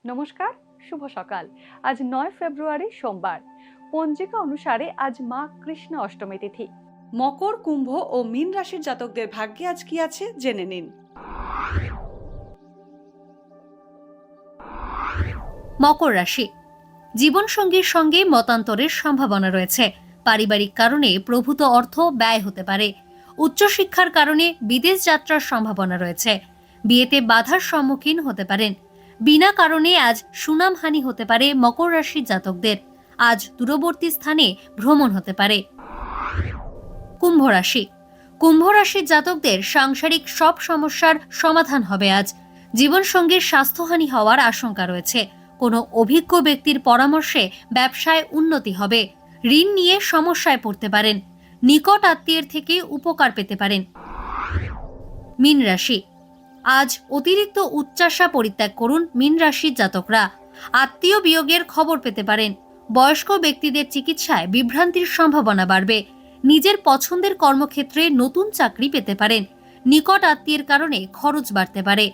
নমস্কার, শুভ সকাল। আজ 9 ফেব্রুয়ারি সোমবার। পঞ্জিকা অনুসারে আজ মা কৃষ্ণ অষ্টমী তিথি। মকর, কুম্ভ ও মীন রাশির জাতকদের ভাগ্যে আজ কি আছে জেনে নিন। মকর রাশি, জীবনসঙ্গীর সঙ্গে মতান্তরের সম্ভাবনা রয়েছে। পারিবারিক কারণে প্রভূত অর্থ ব্যয় হতে পারে। উচ্চশিক্ষার কারণে বিদেশ যাত্রার সম্ভাবনা রয়েছে। বিয়েতে বাধার সম্মুখীন হতে পারেন। বিনা কারণে আজ সুনামহানি হতে পারে মকর রাশির জাতকদের। আজ দূরবর্তী স্থানে ভ্রমণ হতে পারে। কুম্ভ রাশি, কুম্ভ রাশির জাতকদের সাংসারিক সব সমস্যার সমাধান হবে আজ। জীবনসঙ্গীর স্বাস্থ্যহানি হওয়ার আশঙ্কা রয়েছে। কোনো অভিজ্ঞ ব্যক্তির পরামর্শে ব্যবসায় উন্নতি হবে। ঋণ নিয়ে সমস্যায় পড়তে পারেন। নিকট আত্মীয়ের থেকে উপকার পেতে পারেন। মীন রাশি, আজ অতিরিক্ত উচ্চাশা পরিত্যাগ করুন মীন রাশির জাতকরা। আত্মীয় বিয়োগের খবর পেতে পারেন। বয়স্ক ব্যক্তিদের চিকিৎসায় বিভ্রান্তির সম্ভাবনা বাড়বে। নিজের পছন্দের কর্মক্ষেত্রে নতুন চাকরি পেতে পারেন। নিকট আত্মীয়ের কারণে খরচ বাড়তে পারে।